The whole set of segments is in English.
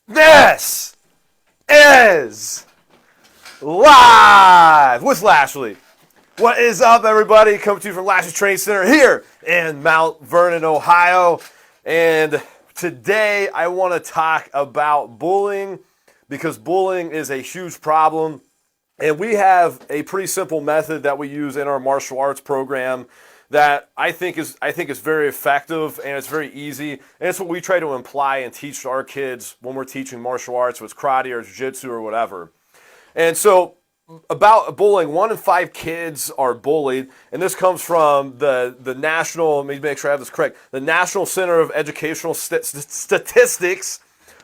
This is live with Lashley. What is up, everybody? Coming to you from Lashley Training Center here in Mount Vernon, Ohio. And today I want to talk about bullying because bullying is a huge problem. And we have a pretty simple method that we use in our martial arts program that I think is very effective, and it's very easy. And it's what we try to imply and teach to our kids when we're teaching martial arts, whether it's karate or Jiu Jitsu or whatever. And so about bullying, 1 in 5 kids are bullied, and this comes from the national, let me make sure I have this correct, the National Center of Educational Statistics.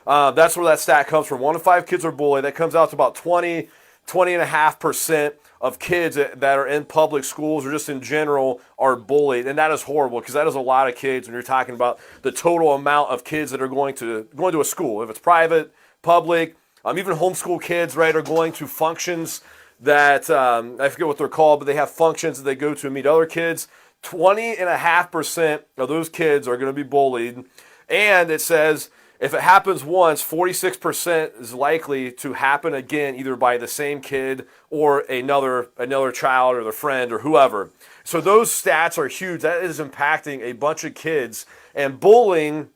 That's where that stat comes from. 1 in 5 kids are bullied. That comes out to about 20.5% of kids that are in public schools or just in general are bullied, and that is horrible because that is a lot of kids when you're talking about the total amount of kids that are going to a school. If it's private, public, even homeschool kids, right, are going to functions that, I forget what they're called, but they have functions that they go to and meet other kids. 20.5% of those kids are going to be bullied, and it says if it happens once, 46% is likely to happen again, either by the same kid or another child or their friend or whoever. So those stats are huge. That is impacting a bunch of kids, and bullying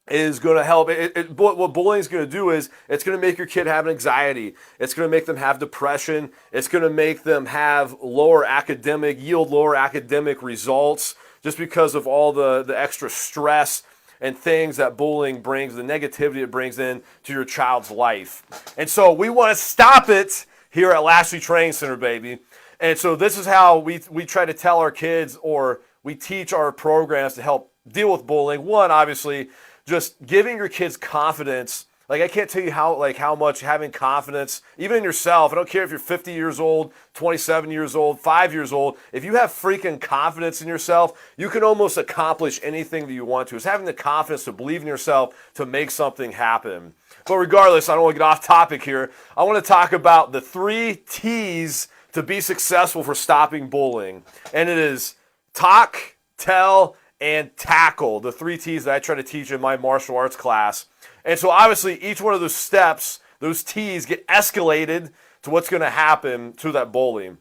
is going to help. What bullying is going to do is it's going to make your kid have anxiety. It's going to make them have depression. It's going to make them have lower academic results just because of all the extra stress and things that bullying brings, the negativity it brings in to your child's life. And so we want to stop it here at Lashley Training Center, baby. And so this is how we try to tell our kids, or we teach our programs to help deal with bullying. One, obviously, just giving your kids confidence. Like, I can't tell you how much having confidence, even in yourself, I don't care if you're 50 years old, 27 years old, 5 years old, if you have freaking confidence in yourself, you can almost accomplish anything that you want to. It's having the confidence to believe in yourself to make something happen. But regardless, I don't want to get off topic here. I want to talk about the 3 T's to be successful for stopping bullying. And it is talk, tell, and tackle, the 3 T's that I try to teach in my martial arts class. And so obviously each one of those steps, those T's, get escalated to what's going to happen to that bully.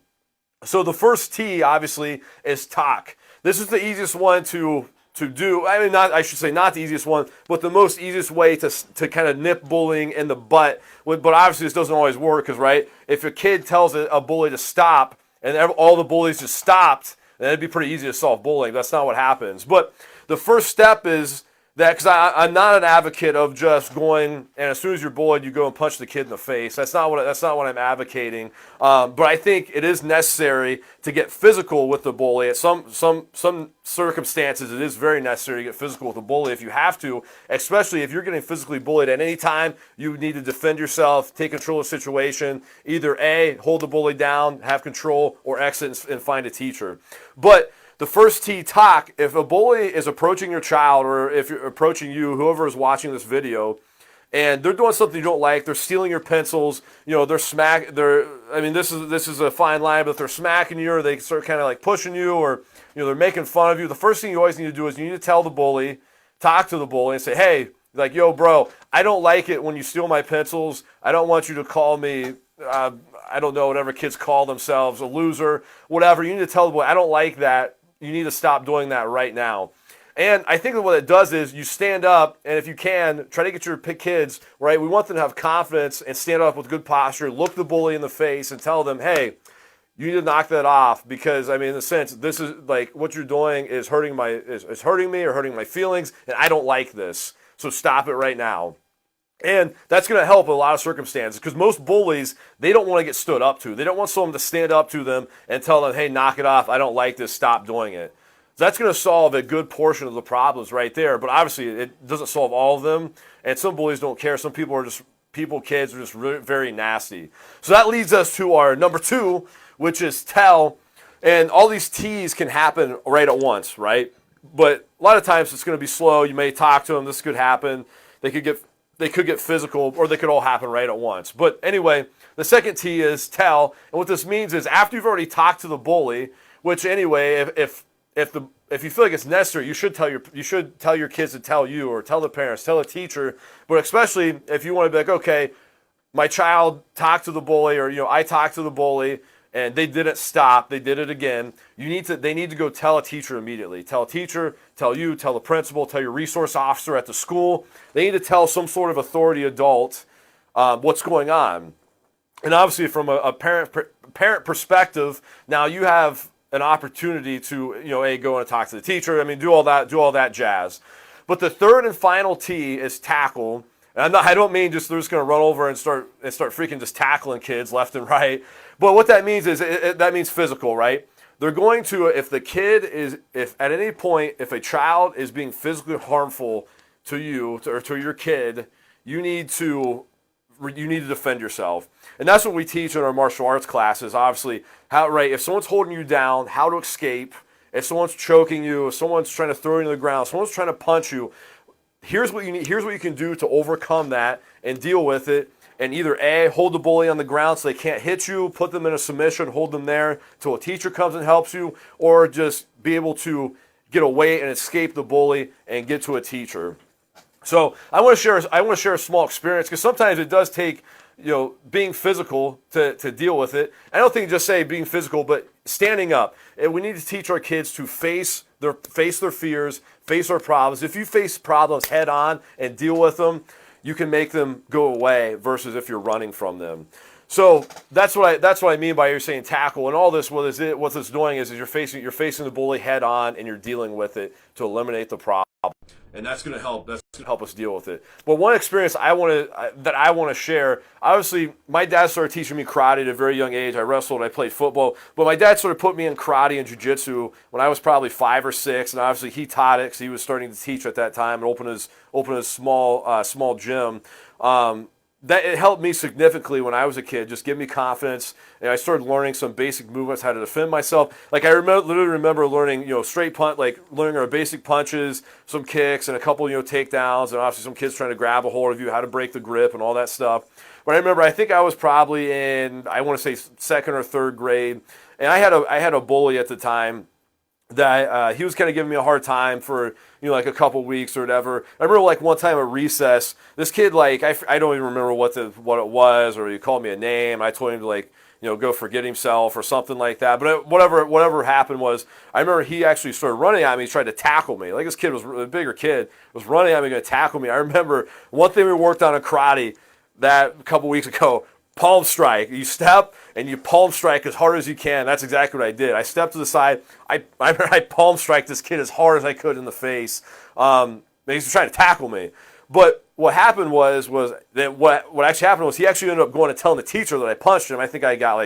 So the first T, obviously, is talk. This is the easiest one to do. I mean, not the easiest one, but the most easiest way to kind of nip bullying in the butt. But obviously this doesn't always work because, right, if a kid tells a bully to stop and all the bullies just stopped, then it'd be pretty easy to solve bullying. That's not what happens. But the first step is that, because I'm not an advocate of just going and as soon as you're bullied, you go and punch the kid in the face. That's not what I'm advocating. But I think it is necessary to get physical with the bully. At some circumstances, it is very necessary to get physical with the bully if you have to, especially if you're getting physically bullied at any time. You need to defend yourself, take control of the situation. Either A, hold the bully down, have control, or exit and find a teacher. But the first T, talk. If a bully is approaching your child, or if you're approaching you, whoever is watching this video, and they're doing something you don't like, they're stealing your pencils, this is a fine line, but if they're smacking you or they start kind of like pushing you, or they're making fun of you, the first thing you always need to do is you need to tell the bully, talk to the bully and say, hey, like, yo, bro, I don't like it when you steal my pencils. I don't want you to call me, I don't know, whatever kids call themselves, a loser, whatever. You need to tell the bully, I don't like that. You need to stop doing that right now. And I think that what it does is you stand up, and if you can, try to get your kids, right? We want them to have confidence and stand up with good posture, look the bully in the face and tell them, hey, you need to knock that off because, I mean, in a sense, this is like what you're doing is hurting me or hurting my feelings, and I don't like this. So stop it right now. And that's going to help in a lot of circumstances because most bullies, they don't want to get stood up to. They don't want someone to stand up to them and tell them, hey, knock it off. I don't like this. Stop doing it. So that's going to solve a good portion of the problems right there. But obviously, it doesn't solve all of them. And some bullies don't care. Some kids are just really, very nasty. So that leads us to our number 2, which is tell. And all these T's can happen right at once, right? But a lot of times it's going to be slow. You may talk to them. This could happen. They could get physical, or they could all happen right at once. But anyway, the second T is tell. And what this means is after you've already talked to the bully, which anyway, if if you feel like it's necessary, you should tell your kids to tell you, or tell the parents, tell a teacher. But especially if you want to be like, okay, my child talked to the bully, or I talked to the bully and they didn't stop, they did it again. They need to go tell a teacher immediately. Tell a teacher, tell you, tell the principal, tell your resource officer at the school. They need to tell some sort of authority adult what's going on. And obviously, from a parent perspective, now you have an opportunity to go and talk to the teacher. I mean, do all that jazz. But the third and final T is tackle. And I don't mean just they're just going to run over and start freaking just tackling kids left and right. But what that means is that means physical, right? They're going to, if at any point, if a child is being physically harmful to you or to your kid, you need to defend yourself. And that's what we teach in our martial arts classes. Obviously, if someone's holding you down, how to escape. If someone's choking you, if someone's trying to throw you to the ground, if someone's trying to punch you, here's what you need. Here's what you can do to overcome that and deal with it. And either A, hold the bully on the ground so they can't hit you, put them in a submission, hold them there until a teacher comes and helps you, or just be able to get away and escape the bully and get to a teacher. So I want to share a small experience, because sometimes it does take being physical to deal with it. I don't think just say being physical, but standing up. And we need to teach our kids to face their fears, face our problems. If you face problems head on and deal with them, you can make them go away versus if you're running from them. So that's what I mean by you're saying tackle. And all this, what it's doing is you're facing the bully head on and you're dealing with it to eliminate the problem. And that's going to help us deal with it. But one experience that I want to share, obviously my dad started teaching me karate at a very young age. I wrestled, I played football, but my dad sort of put me in karate and Jiu Jitsu when I was probably 5 or 6, and obviously he taught it because he was starting to teach at that time and open his small gym. That it helped me significantly when I was a kid, just give me confidence, and I started learning some basic movements, how to defend myself. Like literally remember learning, straight punch, like learning our basic punches, some kicks, and a couple, takedowns, and obviously some kids trying to grab a hold of you, how to break the grip, and all that stuff. But I remember, I think I was probably in, I want to say 2nd or 3rd grade, and I had a bully at the time that he was kind of giving me a hard time for like a couple weeks or whatever. I remember like one time at recess, this kid, like I don't even remember what it was, or he called me a name. I told him to go forget himself or something like that. But whatever happened was, I remember he actually started running at me. He tried to tackle me. Like this kid was a bigger kid, was running at me, going to tackle me. I remember one thing we worked on in karate that a couple weeks ago. Palm strike. You step and you palm strike as hard as you can. That's exactly what I did. I stepped to the side. I palm strike this kid as hard as I could in the face. He was trying to tackle me. But what happened was that what actually happened was he actually ended up going and telling the teacher that I punched him. I think I got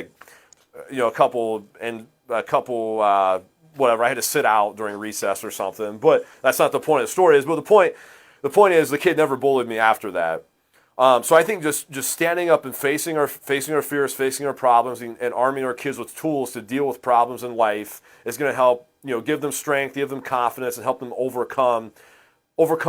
a couple whatever. I had to sit out during recess or something. But that's not the point of the story. But the point is the kid never bullied me after that. So I think just standing up and facing our fears, facing our problems, and arming our kids with tools to deal with problems in life is going to help, give them strength, give them confidence, and help them overcome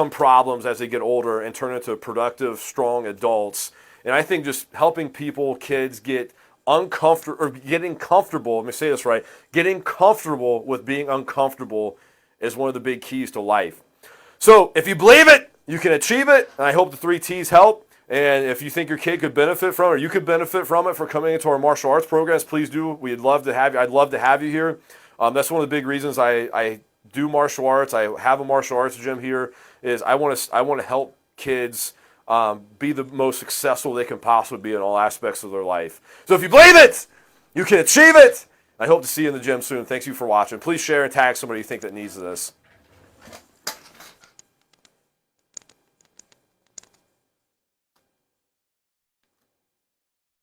problems as they get older and turn into productive, strong adults. And I think just helping kids get uncomfortable, or getting comfortable, let me say this right, getting comfortable with being uncomfortable is one of the big keys to life. So if you believe it, you can achieve it, and I hope the 3 T's help. And if you think your kid could benefit from it, or you could benefit from it for coming into our martial arts programs, please do. We'd love to have you. I'd love to have you here. That's one of the big reasons I do martial arts. I have a martial arts gym here. Is I want to help kids be the most successful they can possibly be in all aspects of their life. So if you believe it, you can achieve it. I hope to see you in the gym soon. Thanks you for watching. Please share and tag somebody you think that needs this.